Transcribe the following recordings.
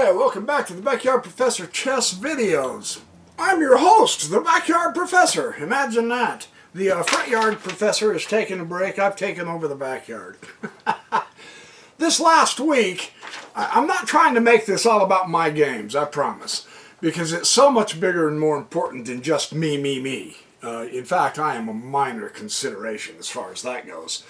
Hey, welcome back to the Backyard Professor Chess videos. I'm your host, the Backyard Professor. Imagine that. The front yard professor is taking a break. I've taken over the backyard. This last week, I'm not trying to make this all about my games, I promise, because it's so much bigger and more important than just me. In fact, I am a minor consideration as far as that goes.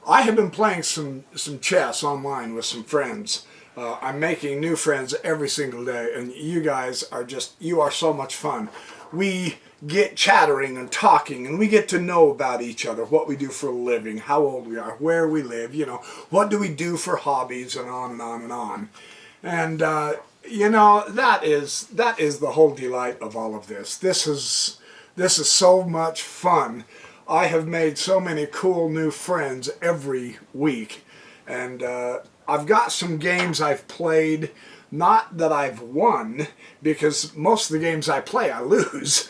I have been playing some chess online with some friends. I'm making new friends every single day, and you guys are you are so much fun. We get chattering and talking, and we get to know about each other, what we do for a living, how old we are, where we live, what do we do for hobbies, and on and on and on. And, that is the whole delight of all of this. This is so much fun. I have made so many cool new friends every week, and I've got some games I've played, not that I've won, because most of the games I play I lose.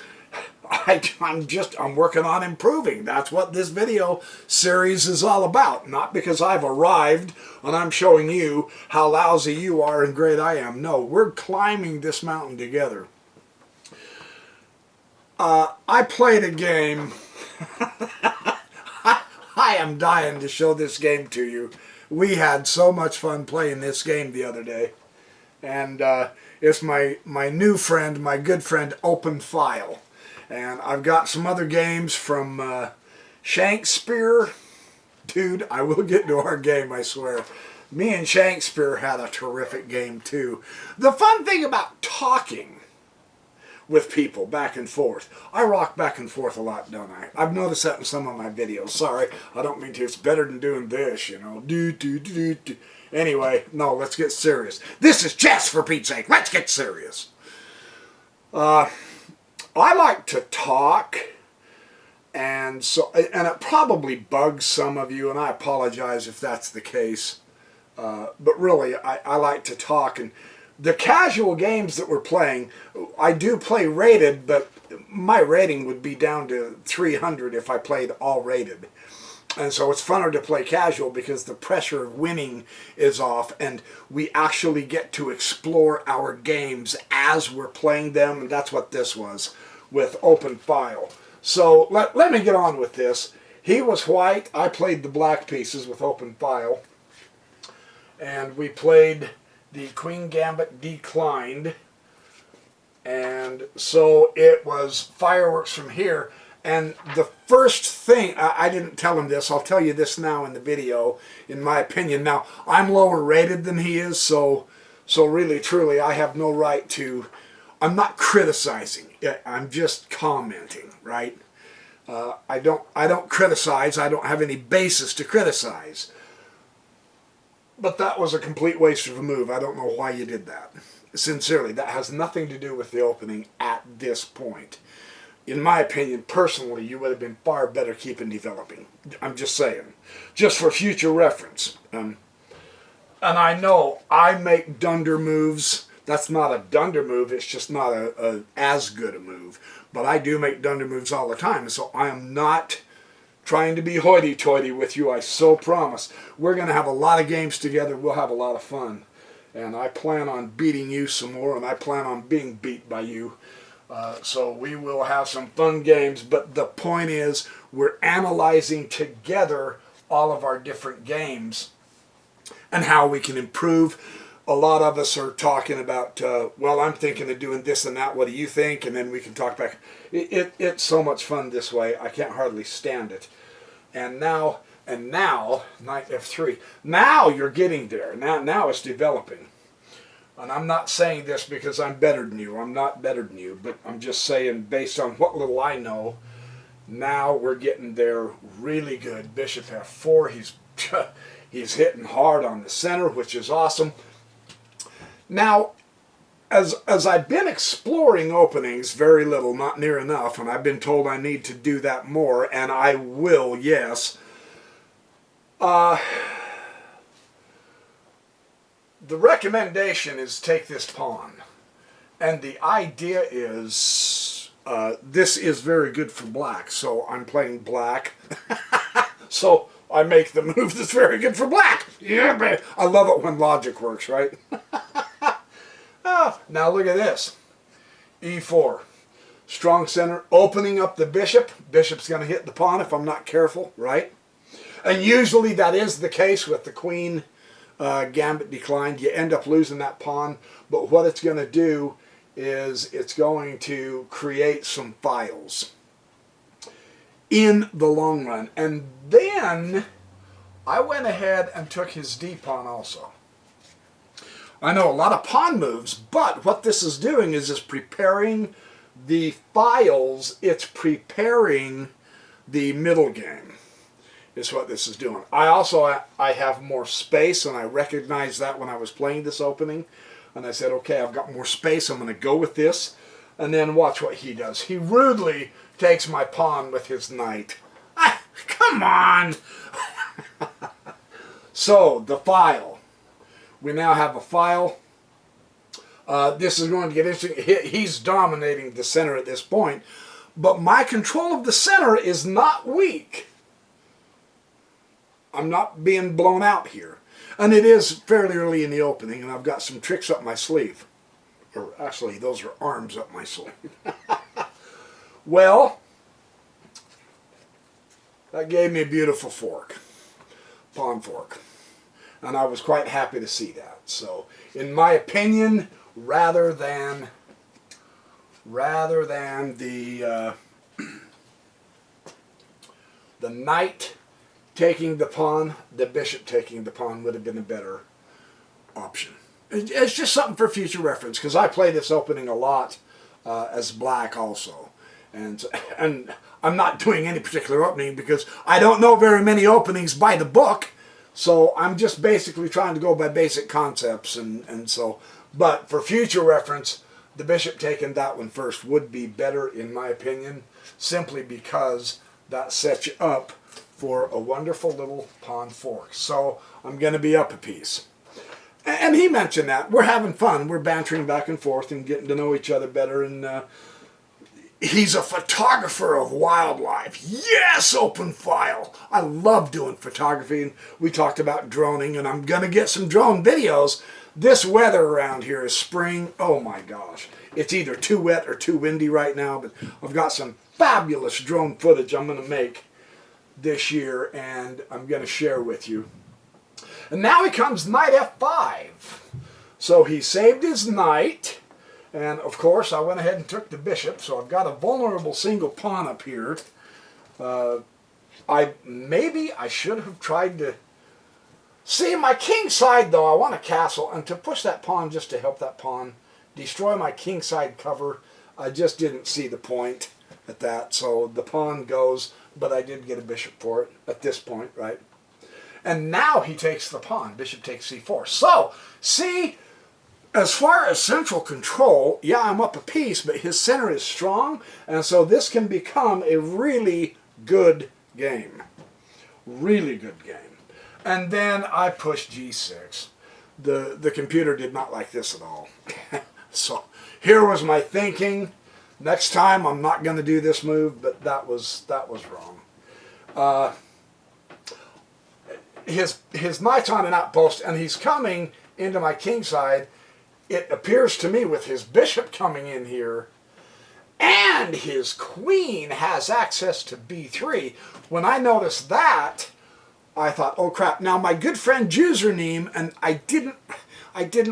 I'm working on improving. That's what this video series is all about. Not because I've arrived and I'm showing you how lousy you are and great I am. No, we're climbing this mountain together. I played a game. I am dying to show this game to you. We had so much fun playing this game the other day. And it's my new friend, my good friend, Open File. And I've got some other games from Shakespeare. Dude, I will get to our game, I swear. Me and Shakespeare had a terrific game, too. The fun thing about talking with people back and forth. I rock back and forth a lot, don't I? I've noticed that in some of my videos. Sorry, I don't mean to. It's better than doing this, Do. Anyway, no, let's get serious. This is chess, for Pete's sake. Let's get serious. I like to talk, and it probably bugs some of you, and I apologize if that's the case. But really, I like to talk, and the casual games that we're playing, I do play rated, but my rating would be down to 300 if I played all rated. And so it's funner to play casual because the pressure of winning is off, and we actually get to explore our games as we're playing them, and that's what this was with Open File. So let me get on with this. He was white, I played the black pieces with Open File, and we played the Queen Gambit declined, and so it was fireworks from here. And the first thing, I didn't tell him this, I'll tell you this now in the video, in my opinion. Now, I'm lower rated than he is, so really, truly, I have no right to, I'm not criticizing, I'm just commenting, right? I don't criticize, I don't have any basis to criticize. But that was a complete waste of a move. I don't know why you did that. Sincerely, that has nothing to do with the opening at this point. In my opinion, personally, you would have been far better keeping developing. I'm just saying. Just for future reference. And I know I make dunder moves. That's not a dunder move. It's just not as good a move. But I do make dunder moves all the time. So I am not trying to be hoity-toity with you, I so promise. We're going to have a lot of games together. We'll have a lot of fun. And I plan on beating you some more, and I plan on being beat by you. So we will have some fun games, but the point is we're analyzing together all of our different games and how we can improve. A lot of us are talking about, well, I'm thinking of doing this and that. What do you think? And then we can talk back. It's so much fun this way. I can't hardly stand it. And now, knight f3. Now you're getting there. Now it's developing. And I'm not saying this because I'm better than you. I'm not better than you. But I'm just saying, based on what little I know, now we're getting there really good. Bishop f4. He's hitting hard on the center, which is awesome. Now, as I've been exploring openings, very little, not near enough, and I've been told I need to do that more, and I will, yes. The recommendation is take this pawn. And the idea is, this is very good for black, so I'm playing black. So I make the move that's very good for black. Yeah, man. I love it when logic works, right? Ah, now look at this. E4. Strong center, opening up the bishop. Bishop's going to hit the pawn if I'm not careful, right? And usually that is the case with the queen gambit declined. You end up losing that pawn. But what it's going to do is it's going to create some files in the long run. And then I went ahead and took his D pawn also. I know a lot of pawn moves, but what this is doing is it's preparing the files. It's preparing the middle game is what this is doing. I have more space, and I recognized that when I was playing this opening. And I said, okay, I've got more space. I'm going to go with this. And then watch what he does. He rudely takes my pawn with his knight. Ah, come on! So, the file. We now have a file. This is going to get interesting. He's dominating the center at this point. But my control of the center is not weak. I'm not being blown out here. And it is fairly early in the opening, and I've got some tricks up my sleeve. Or actually, those are arms up my sleeve. Well, that gave me a beautiful fork. Pawn fork. And I was quite happy to see that. So, in my opinion, rather than the knight taking the pawn, the bishop taking the pawn would have been a better option. It's just something for future reference, because I play this opening a lot as black also. And I'm not doing any particular opening because I don't know very many openings by the book. So I'm just basically trying to go by basic concepts. And so, but for future reference, the bishop taking that one first would be better in my opinion, simply because that sets you up for a wonderful little pawn fork. So I'm going to be up a piece. And he mentioned that. We're having fun. We're bantering back and forth and getting to know each other better. And he's a photographer of wildlife. Yes, open file. I love doing photography. And we talked about droning, and I'm going to get some drone videos. This weather around here is spring. Oh my gosh. It's either too wet or too windy right now, but I've got some fabulous drone footage I'm going to make this year, and I'm going to share with you. And now he comes knight f5. So he saved his knight, and of course I went ahead and took the bishop, so I've got a vulnerable single pawn up here. Maybe I should have tried to... See, my king side, though, I want a castle, and to push that pawn just to help that pawn destroy my king side cover, I just didn't see the point at that. So the pawn goes, but I did get a bishop for it at this point, right? And now he takes the pawn. Bishop takes c4. So, see, as far as central control, yeah, I'm up a piece, but his center is strong, and so this can become a really good game. Really good game. And then I pushed g6. The computer did not like this at all. So here was my thinking. Next time I'm not going to do this move, but that was wrong. His knight's on an outpost, and he's coming into my king side. It appears to me with his bishop coming in here, and his queen has access to b3. When I noticed that, I thought, oh crap. Now my good friend Juserneem, and I didn't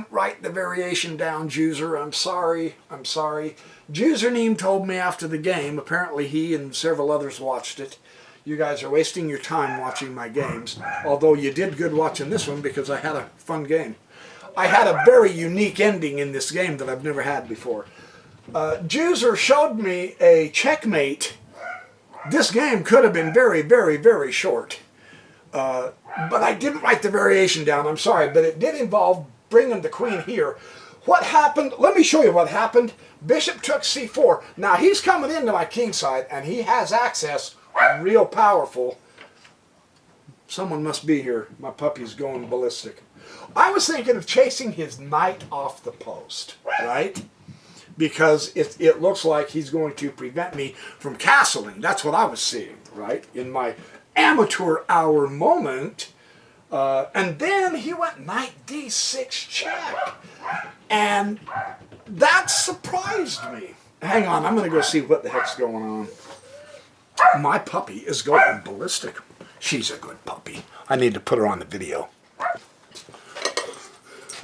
write the variation down, Juser. I'm sorry. Juserneem told me after the game, apparently he and several others watched it. You guys are wasting your time watching my games, although you did good watching this one because I had a fun game. I had a very unique ending in this game that I've never had before. Juser showed me a checkmate. This game could have been very, very, very short. But I didn't write the variation down, I'm sorry, but it did involve bringing the queen here. What happened? Let me show you what happened. Bishop took c4. Now he's coming into my king side, and he has access, real powerful. Someone must be here. My puppy's going ballistic. I was thinking of chasing his knight off the post, right? Because it looks like he's going to prevent me from castling. That's what I was seeing, right? In my amateur hour moment. And then he went knight d6 check. And that surprised me. Hang on, I'm going to go see what the heck's going on. My puppy is going ballistic. She's a good puppy. I need to put her on the video.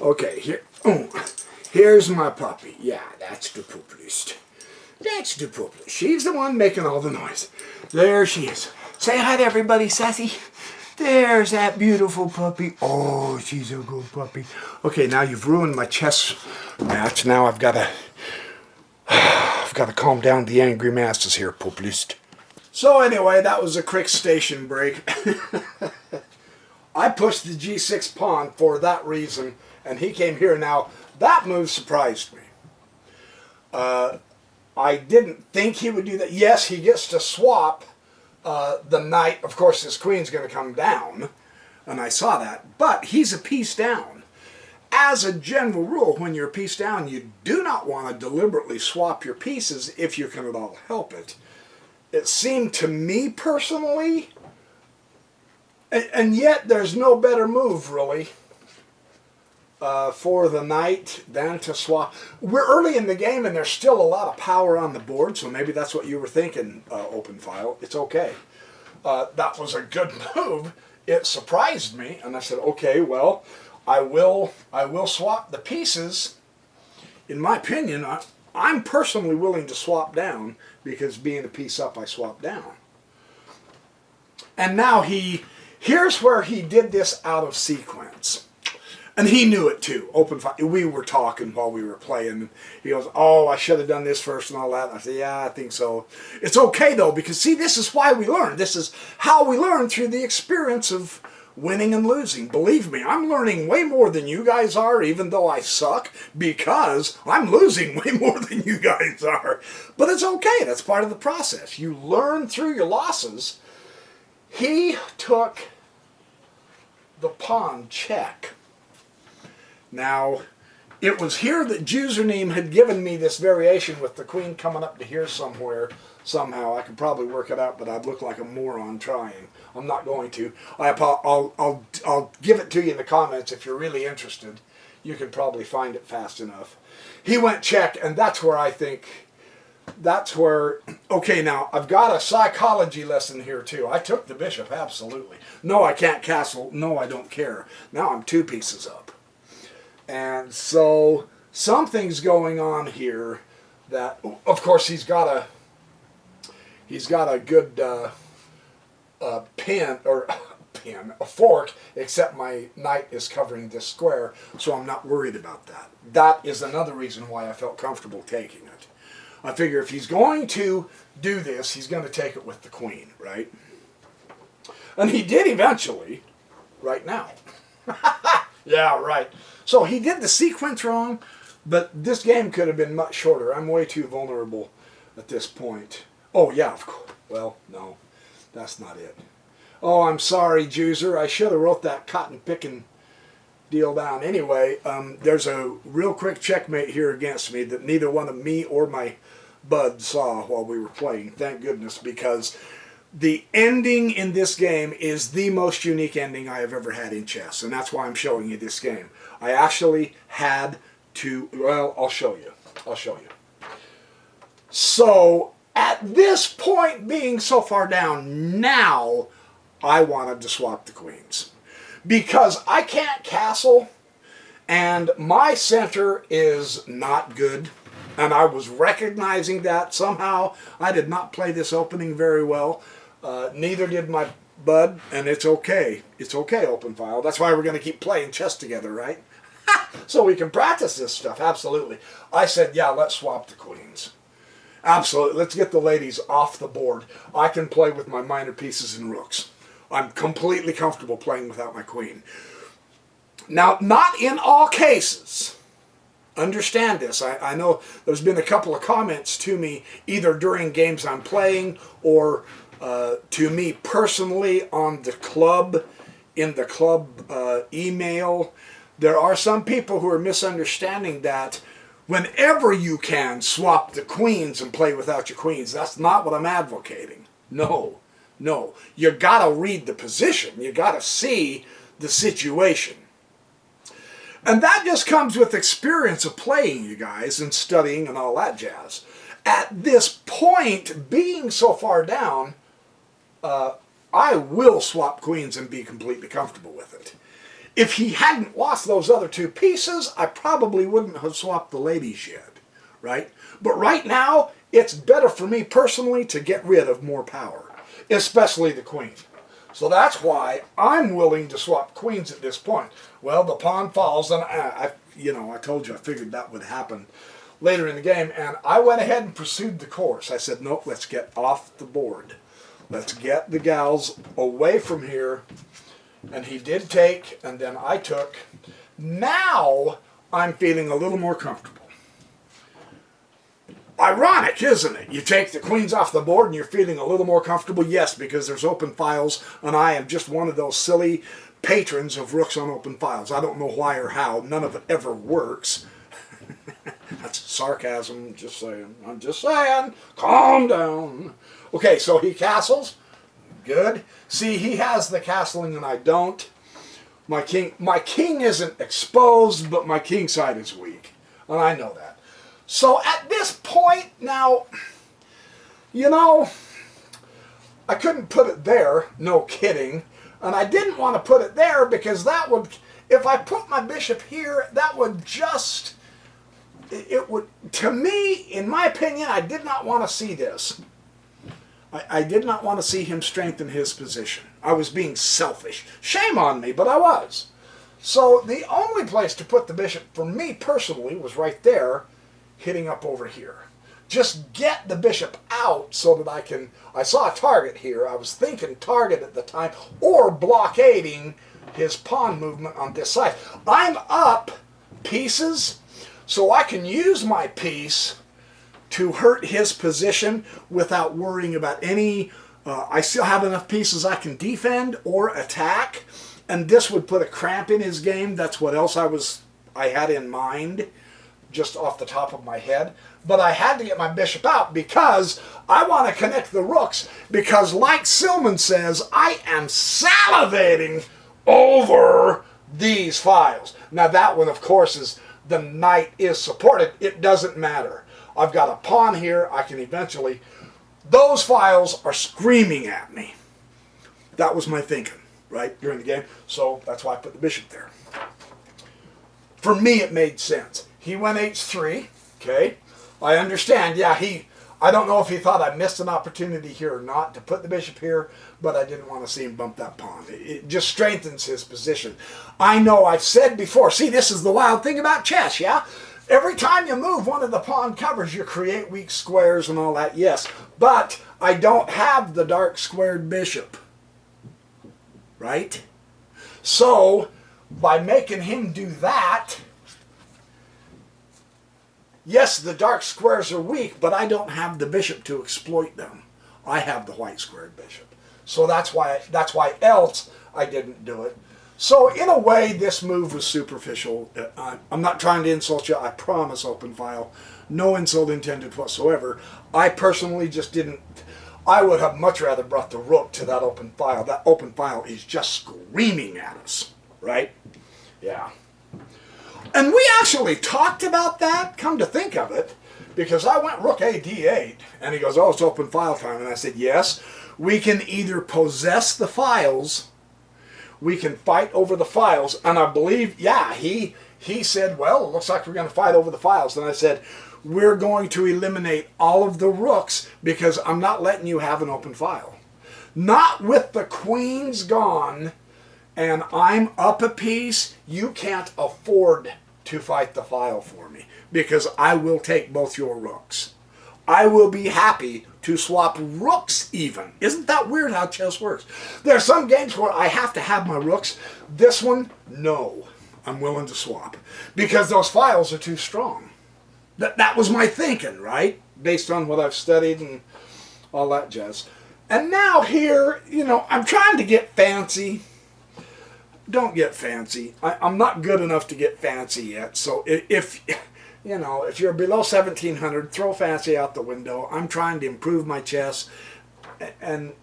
Okay, here's my puppy. Yeah, that's the poopist. That's the poopist. She's the one making all the noise. There she is. Say hi to everybody, Sassy. There's that beautiful puppy. Oh, she's a good puppy. Okay, now you've ruined my chess match. Now I've got to calm down the angry masses here, poopist. So anyway, that was a quick station break. I pushed the G6 pawn for that reason, and he came here. Now, that move surprised me. I didn't think he would do that. Yes, he gets to swap the knight. Of course, his queen's going to come down, and I saw that. But he's a piece down. As a general rule, when you're a piece down, you do not want to deliberately swap your pieces if you can at all help it. It seemed to me personally, and yet there's no better move really for the knight than to swap. We're early in the game and there's still a lot of power on the board, so maybe that's what you were thinking, Open File. It's okay. That was a good move. It surprised me, and I said, okay, well, I will swap the pieces. In my opinion, I'm personally willing to swap down, because being a piece up, I swap down. And now here's where he did this out of sequence. And he knew it too. Open File. We were talking while we were playing. He goes, oh, I should have done this first and all that. And I said, yeah, I think so. It's okay though, because see, this is why we learn. This is how we learn, through the experience of winning and losing. Believe me, I'm learning way more than you guys are, even though I suck, because I'm losing way more than you guys are. But it's okay. That's part of the process. You learn through your losses. He took the pawn check. Now, it was here that Username had given me this variation with the queen coming up to here somewhere. Somehow, I could probably work it out, but I'd look like a moron trying. I'm not going to. I'll give it to you in the comments if you're really interested. You can probably find it fast enough. He went check, and that's where I think, that's where, okay, now, I've got a psychology lesson here too. I took the bishop, absolutely. No, I can't castle. No, I don't care. Now I'm 2 pieces up. And so, something's going on here that, of course, he's got a good a fork, except my knight is covering this square, so I'm not worried about that. That is another reason why I felt comfortable taking it. I figure if he's going to do this, he's going to take it with the queen, right? And he did eventually, right now. Yeah, right. So he did the sequence wrong, but this game could have been much shorter. I'm way too vulnerable at this point. Oh, yeah, of course. Well, no, that's not it. Oh, I'm sorry, Juicer. I should have wrote that cotton picking deal down. Anyway, there's a real quick checkmate here against me that neither one of me or my bud saw while we were playing. Thank goodness, because the ending in this game is the most unique ending I have ever had in chess, and that's why I'm showing you this game. I actually had to, well, I'll show you. I'll show you. So, at this point being so far down, now I wanted to swap the queens. Because I can't castle, and my center is not good. And I was recognizing that somehow. I did not play this opening very well. Neither did my bud, and it's okay. It's okay, Open File. That's why we're going to keep playing chess together, right? So we can practice this stuff, absolutely. I said, yeah, let's swap the queens. Absolutely. Let's get the ladies off the board. I can play with my minor pieces and rooks. I'm completely comfortable playing without my queen. Now, not in all cases. Understand this. I know there's been a couple of comments to me either during games I'm playing or to me personally on the club, in the club email. There are some people who are misunderstanding that whenever you can swap the queens and play without your queens. That's not what I'm advocating. No, no. You got to read the position. You got to see the situation. And that just comes with experience of playing, you guys, and studying and all that jazz. At this point, being so far down, I will swap queens and be completely comfortable with it. If he hadn't lost those other two pieces, I probably wouldn't have swapped the ladies yet, right? But right now, it's better for me personally to get rid of more power, especially the queen. So that's why I'm willing to swap queens at this point. Well, the pawn falls, and I told you I figured that would happen later in the game, and I went ahead and pursued the course. I said, nope, let's get off the board. Let's get the gals away from here. And he did take, and then I took. Now I'm feeling a little more comfortable. Ironic, isn't it? You take the queens off the board and you're feeling a little more comfortable. Yes, because there's open files, and I am just one of those silly patrons of rooks on open files. I don't know why or how. None of it ever works. That's sarcasm, just saying. I'm just saying. Calm down. Okay, so he castles. Good. See, he has the castling and I don't. My king isn't exposed, but my king side is weak. And I know that. So at this point now, I couldn't put it there, no kidding. And I didn't want to put it there because that would, if I put my bishop here, that would just, it would, to me, in my opinion, I did not want to see this. I did not want to see him strengthen his position. I was being selfish. Shame on me, but I was. So the only place to put the bishop, for me personally, was right there, hitting up over here. Just get the bishop out so that I saw a target here. I was thinking target at the time, or blockading his pawn movement on this side. I'm up pieces, so I can use my piece to hurt his position without worrying about any, I still have enough pieces I can defend or attack, and this would put a cramp in his game. That's what else I had in mind, just off the top of my head. But I had to get my bishop out because I want to connect the rooks, because like Silman says, I am salivating over these files. Now that one, of course, is the knight is supported. It doesn't matter. I've got a pawn here. I can eventually... Those files are screaming at me. That was my thinking, right, during the game. So that's why I put the bishop there. For me, it made sense. He went h3, okay? I understand, yeah, I don't know if he thought I missed an opportunity here or not to put the bishop here, but I didn't want to see him bump that pawn. It just strengthens his position. I know I've said before, see, this is the wild thing about chess, yeah? Every time you move one of the pawn covers, you create weak squares and all that, yes. But I don't have the dark squared bishop, right? So, by making him do that, yes, the dark squares are weak, but I don't have the bishop to exploit them. I have the white squared bishop. So that's why else I didn't do it. So in a way, this move was superficial. I'm not trying to insult you. I promise, open file. No insult intended whatsoever. I personally just didn't. I would have much rather brought the rook to that open file. That open file is just screaming at us, right? Yeah. And we actually talked about that, come to think of it, because I went rook a d8, and he goes, oh, it's open file time. And I said, yes, we can either possess the files, we can fight over the files, and I believe, yeah, he said, well, it looks like we're going to fight over the files. And I said, we're going to eliminate all of the rooks because I'm not letting you have an open file. Not with the queens gone and I'm up a piece, you can't afford to fight the file for me because I will take both your rooks. I will be happy to swap rooks even. Isn't that weird how chess works? There are some games where I have to have my rooks. This one, no. I'm willing to swap because those files are too strong. That was my thinking, right? Based on what I've studied and all that jazz. And now here, I'm trying to get fancy. Don't get fancy. I'm not good enough to get fancy yet. So if you're below 1700, throw fancy out the window. I'm trying to improve my chess. And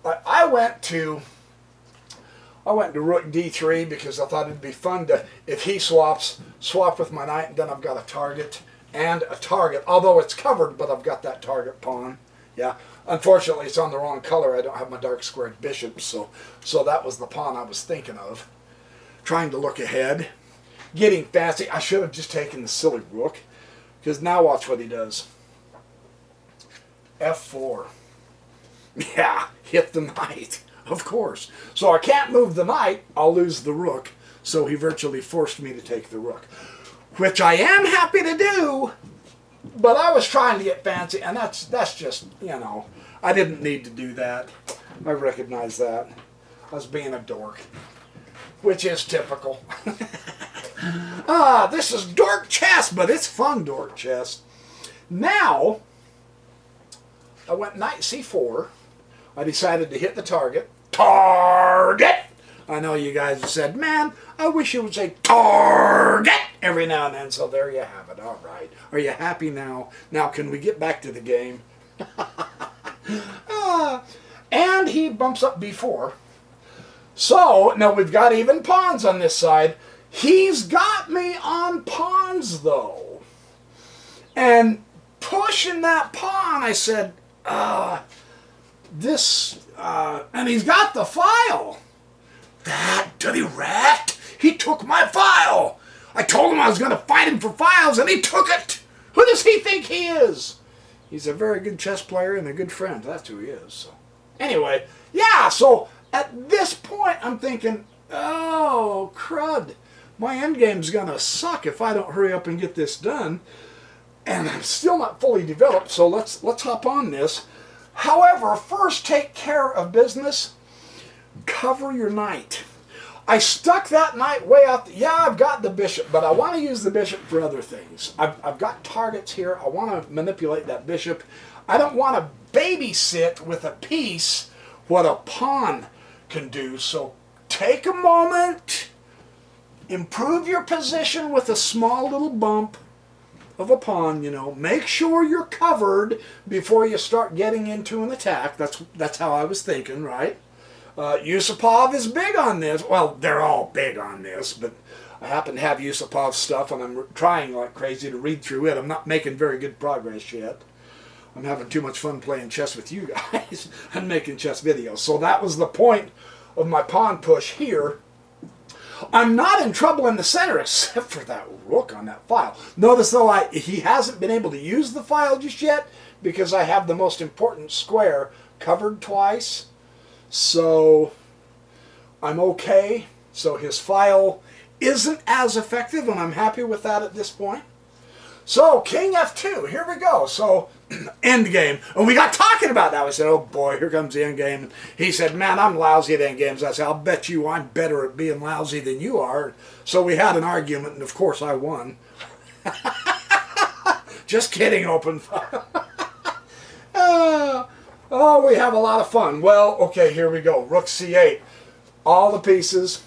I went to I went to rook d3 because I thought it'd be fun to, if he swaps, swap with my knight, and then I've got a target and a target. Although it's covered, but I've got that target pawn. Yeah. Unfortunately, it's on the wrong color. I don't have my dark squared bishop, so that was the pawn I was thinking of. Trying to look ahead. Getting fancy. I should have just taken the silly rook, because now watch what he does. f4. Yeah, hit the knight, of course. So I can't move the knight, I'll lose the rook, so he virtually forced me to take the rook. Which I am happy to do, but I was trying to get fancy, and that's just, you know, I didn't need to do that. I recognize that. I was being a dork, which is typical. This is dork chess, but it's fun dork chess. Now, I went knight c4. I decided to hit the target. Target! I know you guys have said, man, I wish you would say target every now and then. So there you have it. All right. Are you happy now? Now, can we get back to the game? And he bumps up b4. So, now we've got even pawns on this side. He's got me on pawns, though. And pushing that pawn, I said, and he's got the file. That dirty rat, he took my file. I told him I was going to fight him for files, and he took it. Who does he think he is? He's a very good chess player and a good friend. That's who he is. So. Anyway, yeah, so at this point, I'm thinking, oh, crud. My endgame's going to suck if I don't hurry up and get this done. And I'm still not fully developed, so let's hop on this. However, first take care of business. Cover your knight. I stuck that knight way out. Yeah, I've got the bishop, but I want to use the bishop for other things. I've got targets here. I want to manipulate that bishop. I don't want to babysit with a piece what a pawn can do. So take a moment. Improve your position with a small little bump of a pawn, you know. Make sure you're covered before you start getting into an attack. That's how I was thinking, right? Yusupov is big on this. Well, they're all big on this, but I happen to have Yusupov's stuff, and I'm trying like crazy to read through it. I'm not making very good progress yet. I'm having too much fun playing chess with you guys and making chess videos. So that was the point of my pawn push here. I'm not in trouble in the center except for that rook on that file. Notice though he hasn't been able to use the file just yet because I have the most important square covered twice. So I'm okay. So his file isn't as effective, and I'm happy with that at this point. So king f2, here we go. So endgame. And we got talking about that. We said, oh boy, here comes the endgame. And he said, man, I'm lousy at endgames. I said, I'll bet you I'm better at being lousy than you are. So we had an argument, and of course I won. Just kidding, open file. Oh, we have a lot of fun. Well, okay, here we go. Rook c8. All the pieces.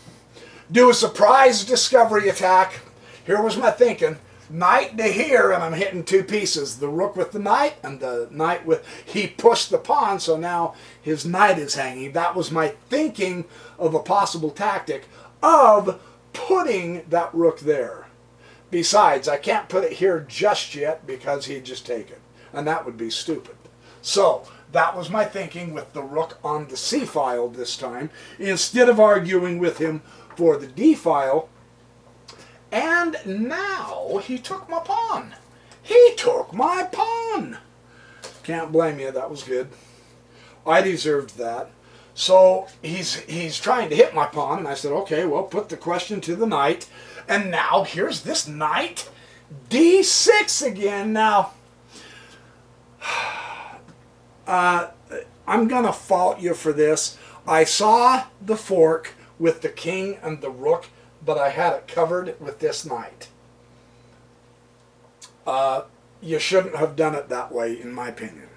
Do a surprise discovery attack. Here was my thinking. Knight to here, and I'm hitting two pieces. The rook with the knight, and the knight with... He pushed the pawn, so now his knight is hanging. That was my thinking of a possible tactic of putting that rook there. Besides, I can't put it here just yet because he'd just take it. And that would be stupid. So, that was my thinking with the rook on the c file this time. Instead of arguing with him for the d file... And now he took my pawn. He took my pawn. Can't blame you. That was good. I deserved that. So he's trying to hit my pawn, and I said, okay, well, put the question to the knight. And now here's this knight, d6 again. Now, I'm going to fault you for this. I saw the fork with the king and the rook, but I had it covered with this knight. You shouldn't have done it that way, in my opinion.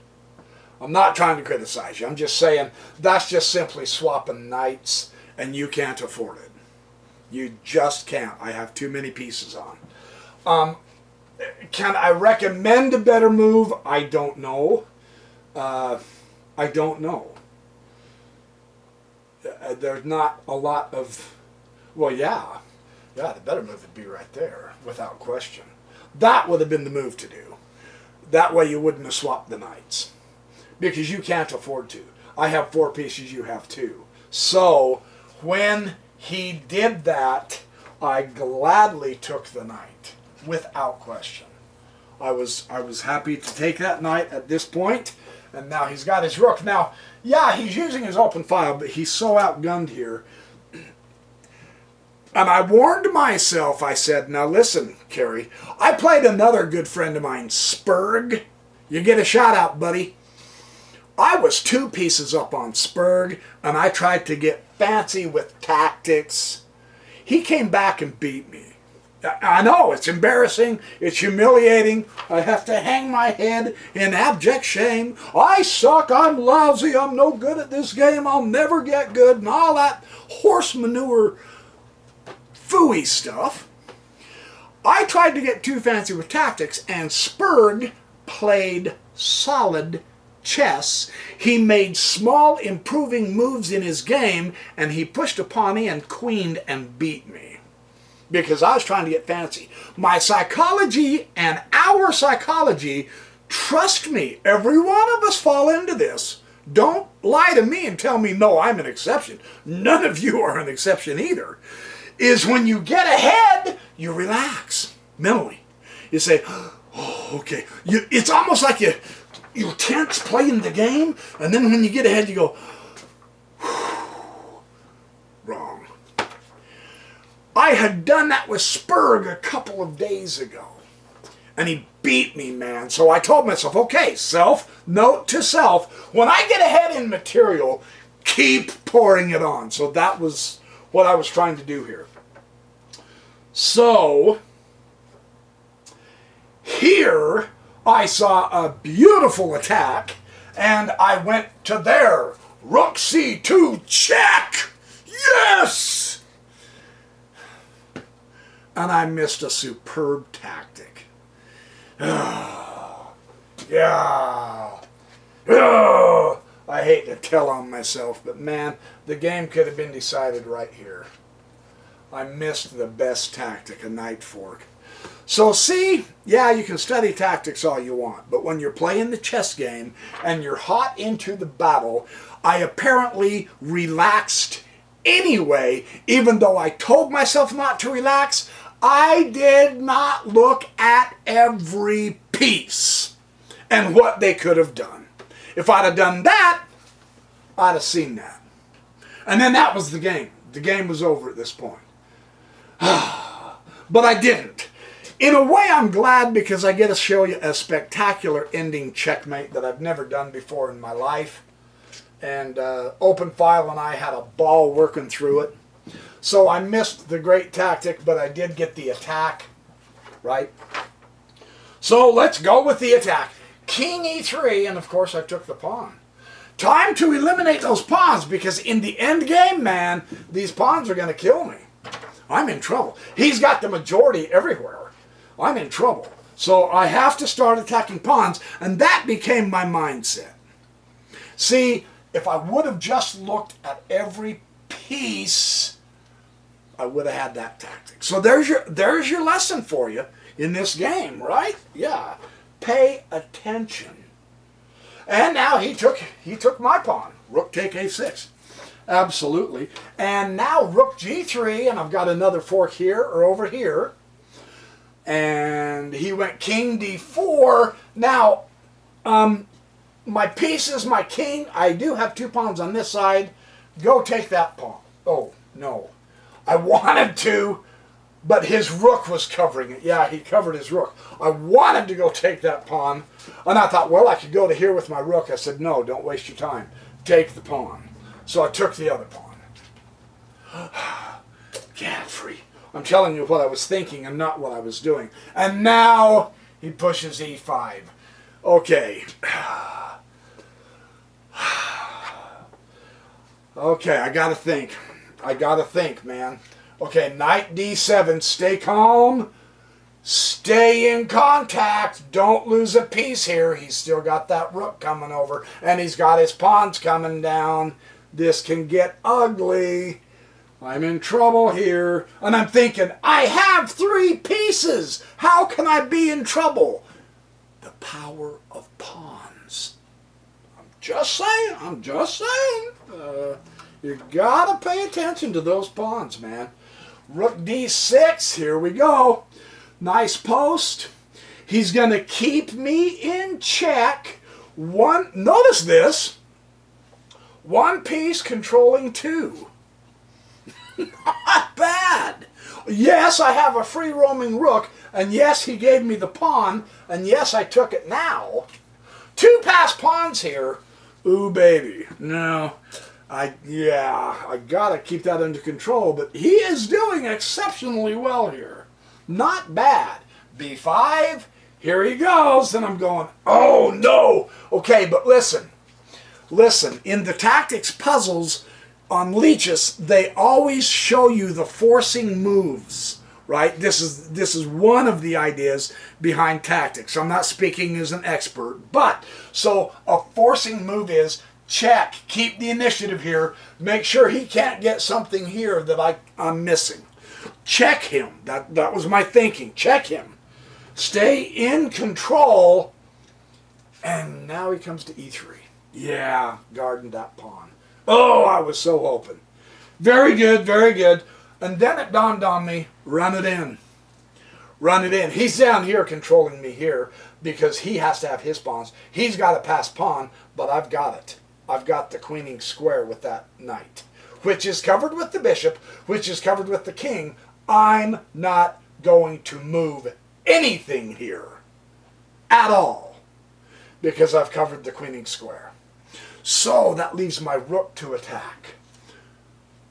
I'm not trying to criticize you. I'm just saying that's just simply swapping knights, and you can't afford it. You just can't. I have too many pieces on. Can I recommend a better move? I don't know. I don't know. there's not a lot of, well, yeah, the better move would be right there, without question. That would have been the move to do. That way you wouldn't have swapped the knights, because you can't afford to. I have 4 pieces, you have 2. So when he did that, I gladly took the knight, without question. I was happy to take that knight at this point, and now he's got his rook. Now, yeah, he's using his open file, but he's so outgunned here. And I warned myself, I said, now listen, Kerry, I played another good friend of mine, Spurg. You get a shout out, buddy. I was 2 pieces up on Spurg, and I tried to get fancy with tactics. He came back and beat me. I know, it's embarrassing, it's humiliating. I have to hang my head in abject shame. I suck, I'm lousy, I'm no good at this game, I'll never get good, and all that horse manure phooey stuff. I tried to get too fancy with tactics, and Spurg played solid chess. He made small improving moves in his game, and he pushed a pawn in, queened, and beat me. Because I was trying to get fancy. My psychology and our psychology, trust me, every one of us fall into this. Don't lie to me and tell me, no, I'm an exception. None of you are an exception either. Is when you get ahead, you relax mentally. You say, oh, okay. It's almost like you're tense playing the game, and then when you get ahead, you go, wrong. I had done that with Spurg a couple of days ago, and he beat me, man. So I told myself, okay, note to self, when I get ahead in material, keep pouring it on. So that was what I was trying to do here. So here I saw a beautiful attack, and I went to there. Rook C2, check! Yes! And I missed a superb tactic. Yeah. I hate to tell on myself, but man, the game could have been decided right here. I missed the best tactic, a knight fork. So see, yeah, you can study tactics all you want, but when you're playing the chess game and you're hot into the battle, I apparently relaxed anyway, even though I told myself not to relax. I did not look at every piece and what they could have done. If I'd have done that, I'd have seen that. And then that was the game. The game was over at this point. But I didn't. In a way, I'm glad, because I get to show you a spectacular ending checkmate that I've never done before in my life. And Open File and I had a ball working through it. So I missed the great tactic, but I did get the attack, right? So let's go with the attack. King E3, and of course I took the pawn. Time to eliminate those pawns, because in the end game, man, these pawns are going to kill me. I'm in trouble. He's got the majority everywhere. I'm in trouble. So I have to start attacking pawns, and that became my mindset. See, if I would have just looked at every piece, I would have had that tactic. So there's your lesson for you in this game, right? Yeah. Pay attention. And now he took my pawn. Rook take A6. Absolutely. And now Rook G3, and I've got another fork here or over here. And he went King D4. Now, my piece is my king. I do have 2 pawns on this side. Go take that pawn. Oh, no. I wanted to, but his rook was covering it. Yeah, he covered his rook. I wanted to go take that pawn, and I thought, well, I could go to here with my rook. I said, no, don't waste your time. Take the pawn. So I took the other pawn. Godfrey. I'm telling you what I was thinking and not what I was doing. And now he pushes E5. Okay. Okay, I gotta think. I gotta think, man. Okay, knight D7. Stay calm. Stay in contact. Don't lose a piece here. He's still got that rook coming over, and he's got his pawns coming down. This can get ugly. I'm in trouble here. And I'm thinking, I have 3 pieces. How can I be in trouble? The power of pawns. I'm just saying. You gotta pay attention to those pawns, man. Rook d6, here we go. Nice post. He's going to keep me in check. Notice this. 1 piece controlling 2. Not bad. Yes, I have a free roaming rook, and yes, he gave me the pawn, and yes, I took it now. 2 passed pawns here. Ooh, baby. No, I gotta keep that under control, but he is doing exceptionally well here. Not bad. b5, here he goes, and I'm going, oh no. Okay, but listen, in the tactics puzzles on leeches, they always show you the forcing moves, right? This is one of the ideas behind tactics. I'm not speaking as an expert, but so a forcing move is check, keep the initiative here, make sure he can't get something here that I'm missing. Check him. That was my thinking. Check him. Stay in control. And now he comes to e3. Yeah, guarding that pawn. Oh, I was so hoping. Very good, very good. And then it dawned on me, run it in. Run it in. He's down here controlling me here because he has to have his pawns. He's got a passed pawn, but I've got it. I've got the queening square with that knight, which is covered with the bishop, which is covered with the king. I'm not going to move anything here at all because I've covered the queening square. So that leaves my rook to attack.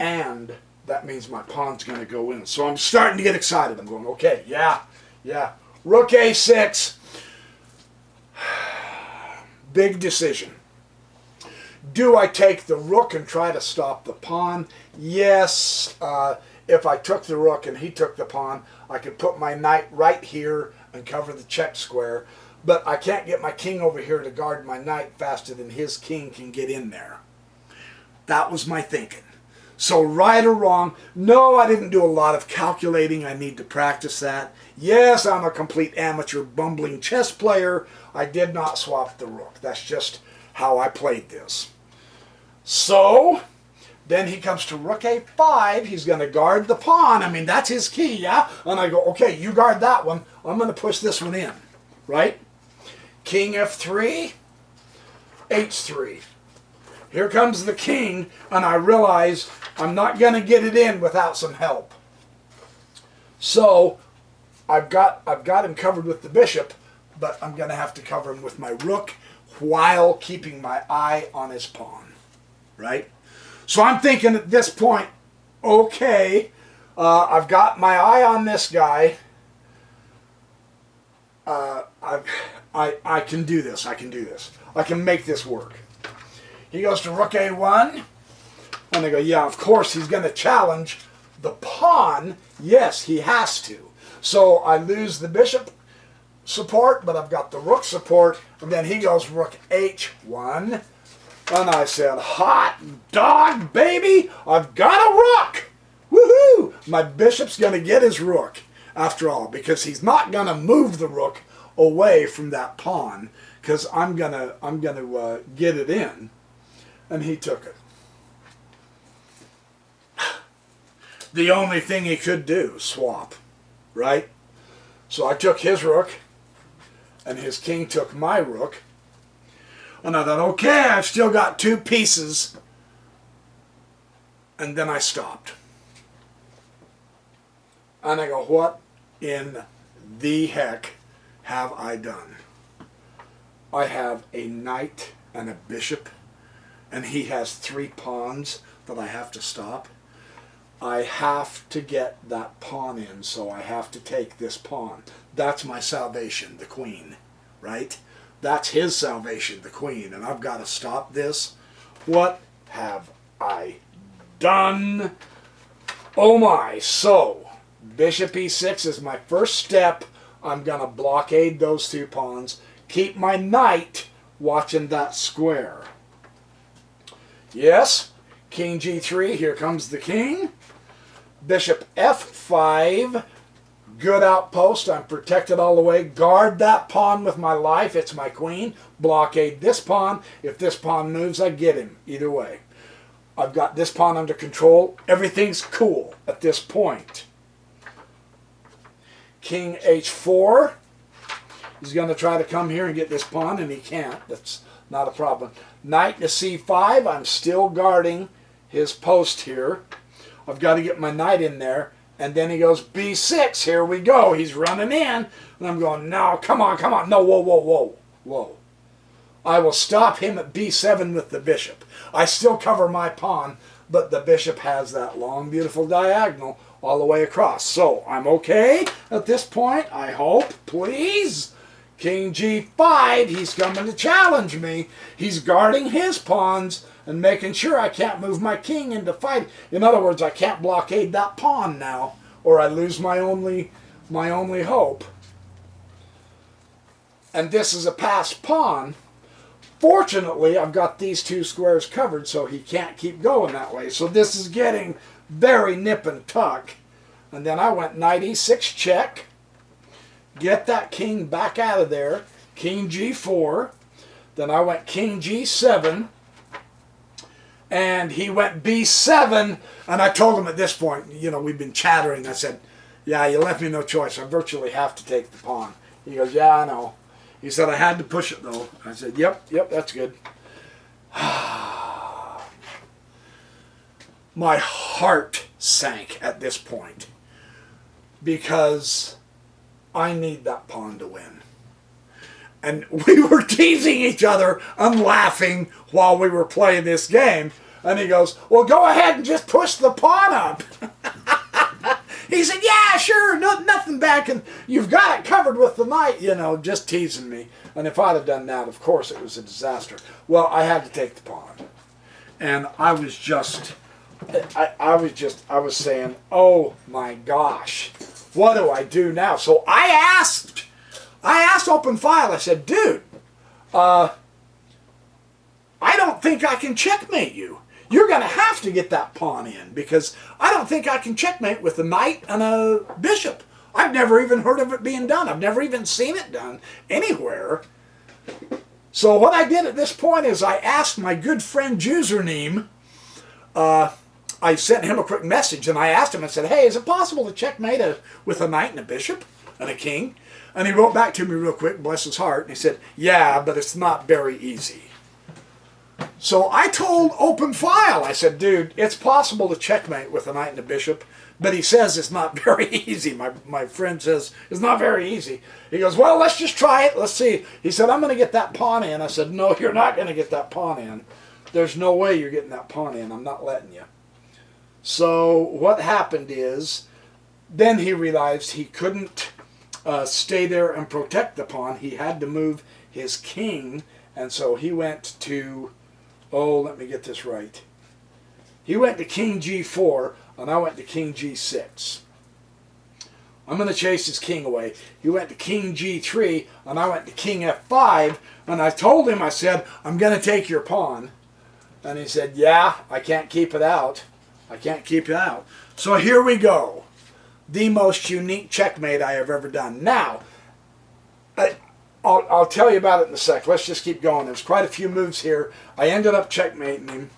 And that means my pawn's going to go in. So I'm starting to get excited. I'm going, okay, yeah. Rook a6. Big decision. Do I take the rook and try to stop the pawn? Yes. If I took the rook and he took the pawn, I could put my knight right here and cover the check square. But I can't get my king over here to guard my knight faster than his king can get in there. That was my thinking. So right or wrong, no, I didn't do a lot of calculating. I need to practice that. Yes, I'm a complete amateur bumbling chess player. I did not swap the rook. That's just how I played this. So then he comes to rook a5. He's going to guard the pawn. I mean, that's his key, yeah? And I go, okay, you guard that one. I'm going to push this one in, right? King f3, h3. Here comes the king, and I realize I'm not going to get it in without some help. So I've got him covered with the bishop, but I'm going to have to cover him with my rook while keeping my eye on his pawn, right? So I'm thinking at this point, okay, I've got my eye on this guy. I can do this. I can make this work. He goes to rook a1, and I go, yeah, of course he's going to challenge the pawn. Yes, he has to. So I lose the bishop support, but I've got the rook support, and then he goes rook h1, and I said, hot dog, baby, I've got a rook. Woohoo! My bishop's going to get his rook, after all, because he's not going to move the rook away from that pawn, because I'm gonna get it in. And he took it. The only thing he could do, swap, right? So I took his rook, and his king took my rook. And I thought, okay, I've still got 2 pieces. And then I stopped. And I go, what in the heck have I done? I have a knight and a bishop, and he has 3 pawns that I have to stop. I have to get that pawn in, so I have to take this pawn. That's my salvation, the queen, right? That's his salvation, the queen, and I've got to stop this. What have I done? Oh my. So bishop e6 is my first step. I'm going to blockade those 2 pawns, keep my knight watching that square. Yes, King G3, here comes the king. Bishop F5, good outpost, I'm protected all the way. Guard that pawn with my life, it's my queen. Blockade this pawn, if this pawn moves I get him, either way. I've got this pawn under control, everything's cool at this point. King H4, he's going to try to come here and get this pawn and he can't, that's not a problem. Knight to C5, I'm still guarding his post here. I've got to get my knight in there. And then he goes B6. Here we go. He's running in. And I'm going, no, come on, come on. No, whoa, whoa, whoa, whoa. I will stop him at B7 with the bishop. I still cover my pawn, but the bishop has that long, beautiful diagonal all the way across. So I'm okay at this point, I hope. Please. King G5. He's coming to challenge me. He's guarding his pawns and making sure I can't move my king into fight. In other words, I can't blockade that pawn now, or I lose my only hope. And this is a passed pawn. Fortunately, I've got these two squares covered, so he can't keep going that way. So this is getting very nip and tuck. And then I went knight E6 check. Get that king back out of there. King G4. Then I went king G7. And he went B7, and I told him at this point, you know, we've been chattering. I said, yeah, you left me no choice. I virtually have to take the pawn. He goes, yeah, I know. He said, I had to push it, though. I said, yep, that's good. My heart sank at this point because I need that pawn to win. And we were teasing each other and laughing while we were playing this game. And he goes, well, go ahead and just push the pawn up. He said, yeah, sure, nothing back. And you've got it covered with the knight, you know, just teasing me. And if I'd have done that, of course, it was a disaster. Well, I had to take the pawn. And I was just, I was saying, oh my gosh, what do I do now? So I asked Open File, I said, dude, I don't think I can checkmate you. You're going to have to get that pawn in because I don't think I can checkmate with a knight and a bishop. I've never even heard of it being done. I've never even seen it done anywhere. So what I did at this point is I asked my good friend Username, I sent him a quick message and I asked him, I said, hey, is it possible to checkmate with a knight and a bishop and a king? And he wrote back to me real quick, bless his heart, and he said, yeah, but it's not very easy. So I told Open File, I said, dude, it's possible to checkmate with a knight and a bishop, but he says it's not very easy. My friend says it's not very easy. He goes, well, let's just try it. Let's see. He said, I'm going to get that pawn in. I said, no, you're not going to get that pawn in. There's no way you're getting that pawn in. I'm not letting you. So what happened is, then he realized he couldn't stay there and protect the pawn. He had to move his king, and so he went to, oh, let me get this right. He went to king G4, and I went to king G6. I'm going to chase his king away. He went to king G3, and I went to king F5, and I told him, I said, I'm going to take your pawn. And he said, yeah, I can't keep it out. I can't keep it out. So here we go. The most unique checkmate I have ever done. Now, I'll tell you about it in a sec. Let's just keep going. There's quite a few moves here. I ended up checkmating him.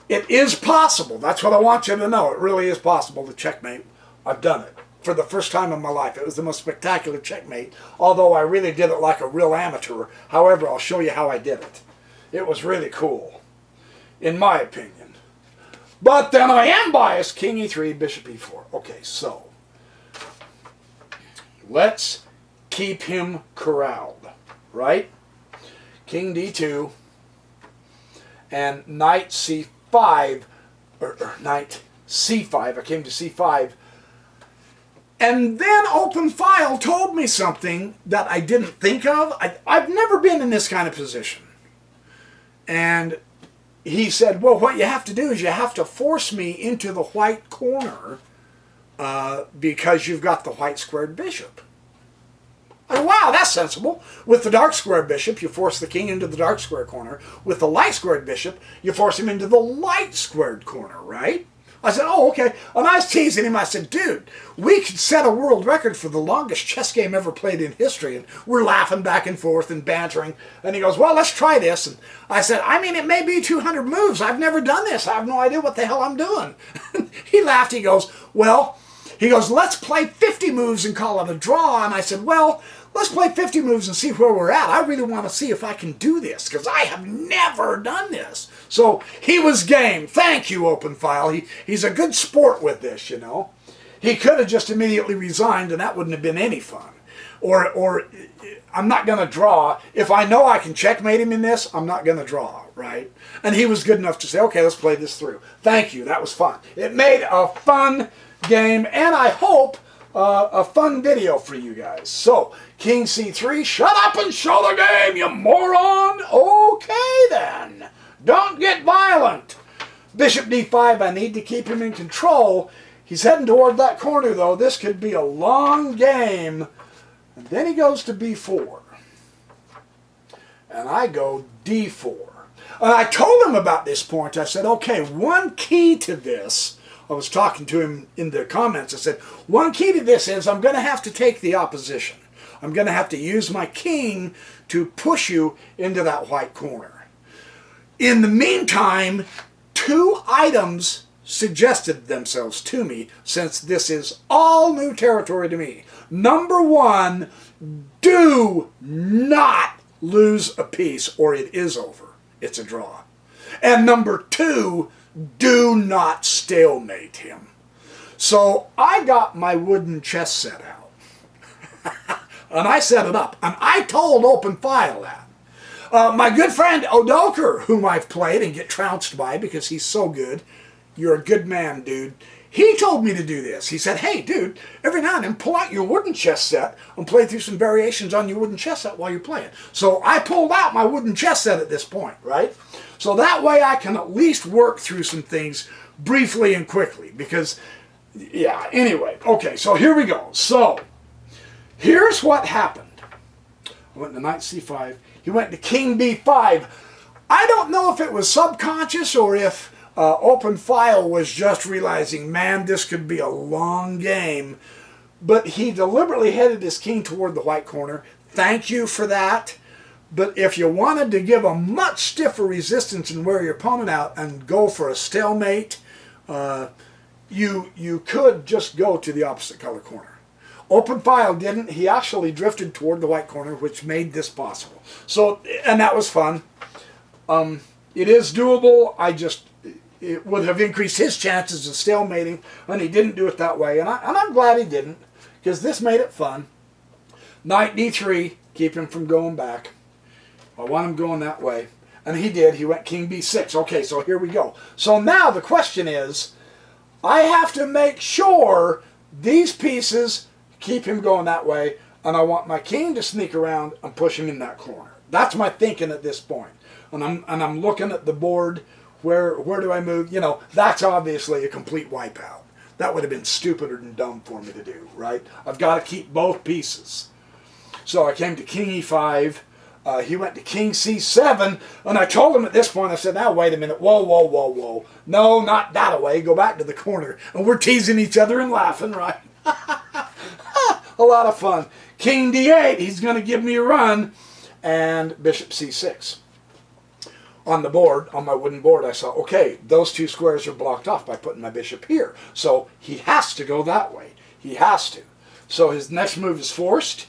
It is possible. That's what I want you to know. It really is possible to checkmate. I've done it for the first time in my life. It was the most spectacular checkmate, although I really did it like a real amateur. However, I'll show you how I did it. It was really cool, in my opinion. But then I am biased. King E3, bishop E4. Okay, so let's keep him corralled, right? King D2 and knight C5, or knight C5. I came to C5. And then Open File told me something that I didn't think of. I've never been in this kind of position. And he said, well, what you have to do is you have to force me into the white corner because you've got the white squared bishop. I go, wow, that's sensible. With the dark square bishop, you force the king into the dark square corner. With the light squared bishop, you force him into the light squared corner, right? I said, oh, okay. And I was teasing him. I said, dude, we could set a world record for the longest chess game ever played in history. And we're laughing back and forth and bantering. And he goes, well, let's try this. And I said, I mean, it may be 200 moves. I've never done this. I have no idea what the hell I'm doing. He laughed. He goes, well, let's play 50 moves and call it a draw. And I said, well, let's play 50 moves and see where we're at. I really want to see if I can do this because I have never done this. So he was game. Thank you, Open File. He's a good sport with this, you know. He could have just immediately resigned and that wouldn't have been any fun. Or I'm not going to draw. If I know I can checkmate him in this, I'm not going to draw, right? And he was good enough to say, okay, let's play this through. Thank you. That was fun. It made a fun game and I hope a fun video for you guys. So, King C3, shut up and show the game, you moron! Okay then, don't get violent. Bishop D5, I need to keep him in control. He's heading toward that corner though. This could be a long game. And then he goes to B4. And I go D4. And I told him about this point. I said, okay, one key to this, I was talking to him in the comments. I said, one key to this is I'm going to have to take the opposition. I'm going to have to use my king to push you into that white corner. In the meantime, two items suggested themselves to me since this is all new territory to me. Number one, do not lose a piece or it is over. It's a draw. And number two, do not stalemate him. So I got my wooden chess set out. And I set it up. And I told Open File that. My good friend Odoker, whom I've played and get trounced by because he's so good. You're a good man, dude. He told me to do this. He said, hey, dude, every now and then pull out your wooden chess set and play through some variations on your wooden chess set while you're playing. So I pulled out my wooden chess set at this point, right? So that way I can at least work through some things briefly and quickly because, yeah, anyway. Okay, so here we go. So here's what happened. I went to knight c5. He went to king b5. I don't know if it was subconscious or if Open File was just realizing, man, this could be a long game. But he deliberately headed his king toward the white corner. Thank you for that. But if you wanted to give a much stiffer resistance and wear your opponent out and go for a stalemate, you could just go to the opposite color corner. Open File didn't. He actually drifted toward the white corner, which made this possible. So, and that was fun. It is doable. It would have increased his chances of stalemating, and he didn't do it that way. And I'm glad he didn't, because this made it fun. Knight d3, keep him from going back. I want him going that way. And he did. He went king b6. Okay, so here we go. So now the question is, I have to make sure these pieces keep him going that way, and I want my king to sneak around and push him in that corner. That's my thinking at this point. And I'm looking at the board. Where do I move? You know, that's obviously a complete wipeout. That would have been stupider and dumb for me to do, right? I've got to keep both pieces. So I came to king e5. He went to king c7. And I told him at this point, I said, now wait a minute. Whoa, whoa, whoa, whoa. No, not that way. Go back to the corner. And we're teasing each other and laughing, right? A lot of fun. King d8. He's going to give me a run. And bishop c6. On the board, on my wooden board, I saw, okay, those two squares are blocked off by putting my bishop here. So he has to go that way. He has to. So his next move is forced.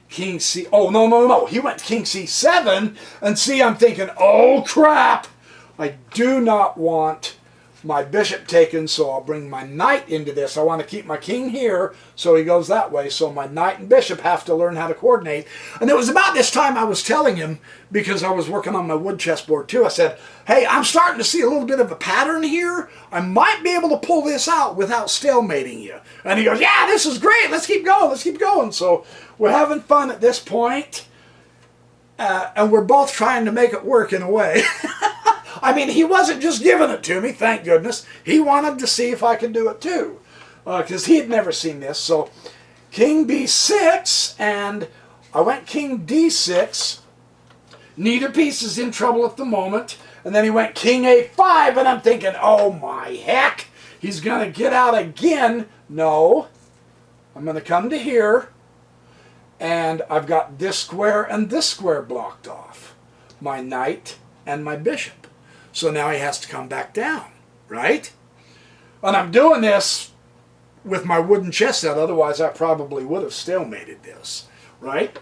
King C... Oh, no, no, no. He went king c7. And see, I'm thinking, oh, crap. I do not want my bishop taken, so I'll bring my knight into this. I want to keep my king here, so he goes that way. So my knight and bishop have to learn how to coordinate. And it was about this time I was telling him, because I was working on my wood chessboard too, I said, hey, I'm starting to see a little bit of a pattern here. I might be able to pull this out without stalemating you. And he goes, yeah, this is great. Let's keep going. Let's keep going. So we're having fun at this point. And we're both trying to make it work in a way. I mean, he wasn't just giving it to me, thank goodness. He wanted to see if I could do it too, because he had never seen this. So king b6, and I went king d6. Neither piece is in trouble at the moment. And then he went king a5, and I'm thinking, oh my heck, he's going to get out again. No, I'm going to come to here, and I've got this square and this square blocked off. My knight and my bishop. So now he has to come back down, right? And I'm doing this with my wooden chess set, otherwise I probably would have stalemated this, right?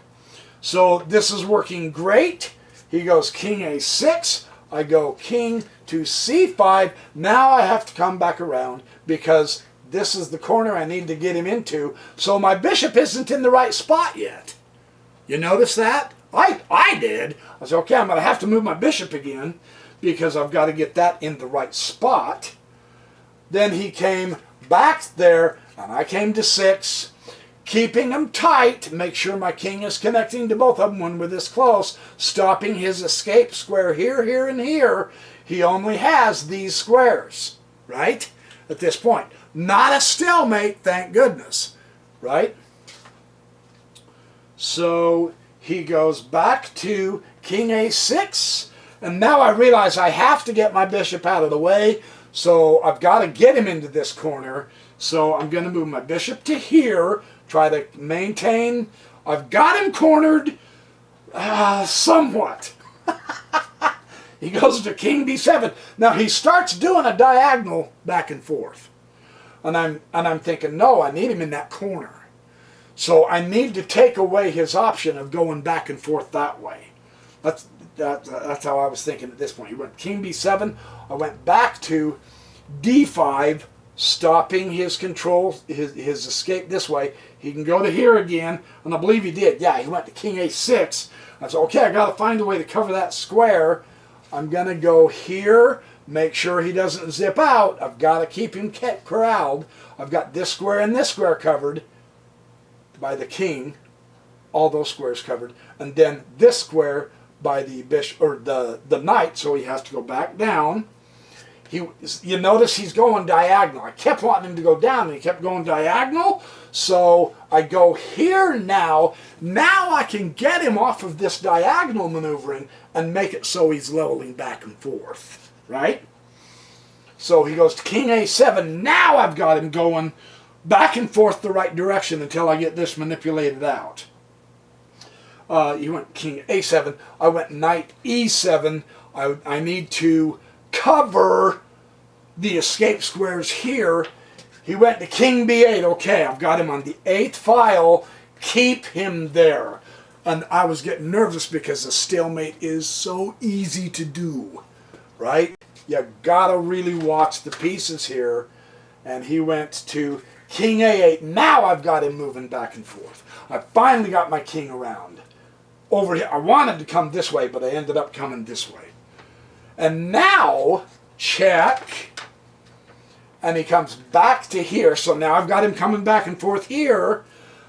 So this is working great. He goes king a6. I go king to c5. Now I have to come back around because this is the corner I need to get him into. So my bishop isn't in the right spot yet. You notice that? I did. I said, okay, I'm going to have to move my bishop again because I've got to get that in the right spot. Then he came back there, and I came to 6. Keeping them tight to make sure my king is connecting to both of them when we're this close, stopping his escape square here, here, and here. He only has these squares, right? At this point. Not a stalemate, thank goodness, right? So he goes back to king a6, and now I realize I have to get my bishop out of the way, so I've got to get him into this corner. So I'm going to move my bishop to here, try to maintain. I've got him cornered somewhat. He goes to king d7. Now he starts doing a diagonal back and forth. And I'm thinking, no, I need him in that corner. So I need to take away his option of going back and forth that way. That's how I was thinking at this point. He went king b7. I went back to d5, stopping his control, his escape this way. He can go to here again, and I believe he did. Yeah, he went to king a6. I said, okay, I got to find a way to cover that square. I'm going to go here, make sure he doesn't zip out. I've got to keep him corralled. I've got this square and this square covered by the king, all those squares covered, and then this square by the bishop or the knight, so he has to go back down. You notice he's going diagonal. I kept wanting him to go down, and he kept going diagonal. So I go here now. Now I can get him off of this diagonal maneuvering and make it so he's leveling back and forth, right? So he goes to king a7. Now I've got him going back and forth the right direction until I get this manipulated out. He went king a7. I went knight e7. I need to cover the escape squares here. He went to king b8. Okay, I've got him on the 8th file. Keep him there. And I was getting nervous because the stalemate is so easy to do, right? You gotta really watch the pieces here. And he went to king a8. Now I've got him moving back and forth. I finally got my king around. Over here, I wanted to come this way, but I ended up coming this way. And now, check, and he comes back to here. So now I've got him coming back and forth here.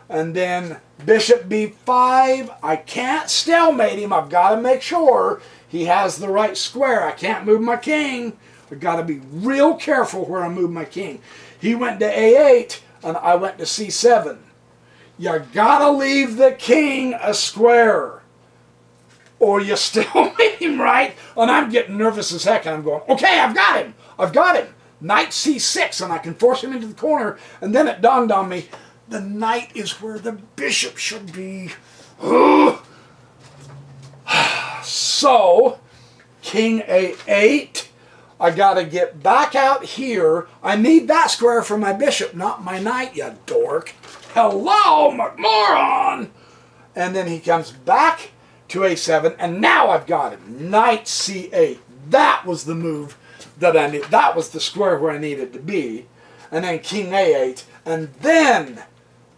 And then bishop b5. I can't stalemate him. I've got to make sure he has the right square. I can't move my king. I've got to be real careful where I move my king. He went to a8, and I went to c7. You got to leave the king a square, or you stalemate him, right? And I'm getting nervous as heck, and I'm going, okay, I've got him. I've got him. Knight c6, and I can force him into the corner. And then it dawned on me, the knight is where the bishop should be. So, king a8. I got to get back out here. I need that square for my bishop, not my knight, you dork. Hello, moron! And then he comes back to a7, and now I've got him. Knight c8. That was the move that I need. That was the square where I needed to be. And then king a8, and then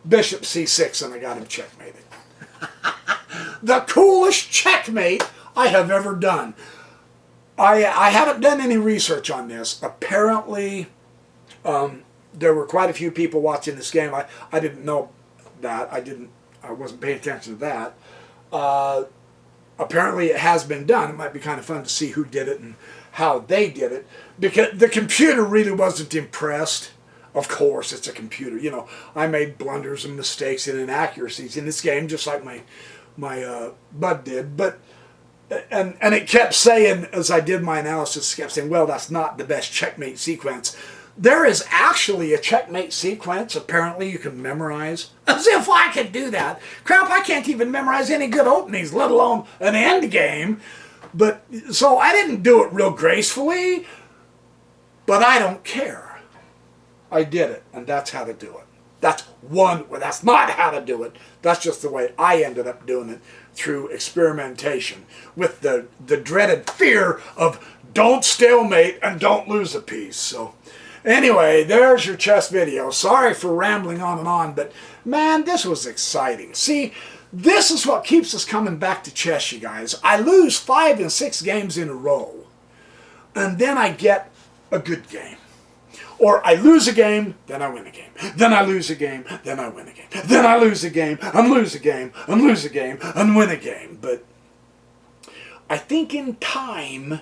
bishop c6, and I got him checkmated. The coolest checkmate I have ever done. I haven't done any research on this. Apparently, there were quite a few people watching this game. I didn't know that. I wasn't paying attention to that. Apparently it has been done. It might be kind of fun to see who did it and how they did it. Because the computer really wasn't impressed Of course, it's a computer. You know, I made blunders and mistakes and inaccuracies in this game, just like my bud did. But and it kept saying, as I did my analysis, it kept saying, well, that's not the best checkmate sequence. There is actually a checkmate sequence, apparently, you can memorize. As if I could do that. Crap, I can't even memorize any good openings, let alone an end game. But, so I didn't do it real gracefully, but I don't care. I did it, and that's how to do it. That's not how to do it. That's just the way I ended up doing it, through experimentation, with the dreaded fear of don't stalemate and don't lose a piece. So anyway, there's your chess video. Sorry for rambling on, but man, this was exciting. See, this is what keeps us coming back to chess, you guys. I lose 5 and 6 games in a row, and then I get a good game. Or I lose a game, then I win a game. Then I lose a game, then I win a game. Then I lose a game, and lose a game, and lose a game, and win a game. But I think in time,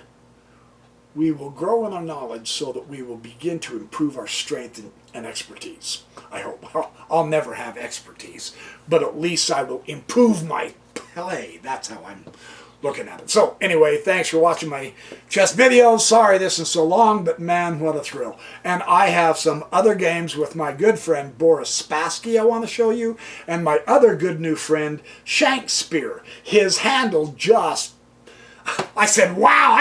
we will grow in our knowledge so that we will begin to improve our strength and expertise. I hope. I'll never have expertise, but at least I will improve my play. That's how I'm looking at it. So anyway, thanks for watching my chess videos. Sorry this is so long, but man, what a thrill. And I have some other games with my good friend Boris Spassky I want to show you, and my other good new friend Shakespeare. His handle just, I said, wow,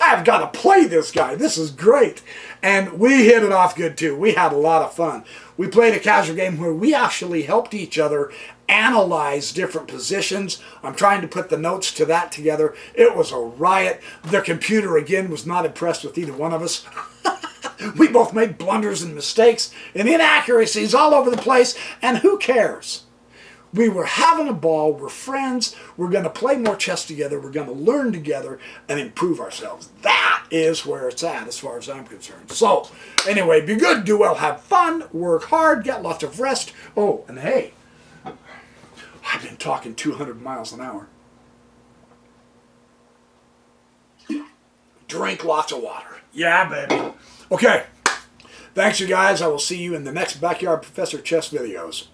I've got to play this guy. This is great. And we hit it off good too. We had a lot of fun. We played a casual game where we actually helped each other analyze different positions. I'm trying to put the notes to that together. It was a riot. The computer, again, was not impressed with either one of us. We both made blunders and mistakes and inaccuracies all over the place, and who cares? We were having a ball. We're friends. We're going to play more chess together. We're going to learn together and improve ourselves. That is where it's at as far as I'm concerned. So, anyway, be good, do well, have fun, work hard, get lots of rest. Oh, and hey, I've been talking 200 miles an hour. Drink lots of water. Yeah, baby. Okay. Thanks, you guys. I will see you in the next Backyard Professor Chess videos.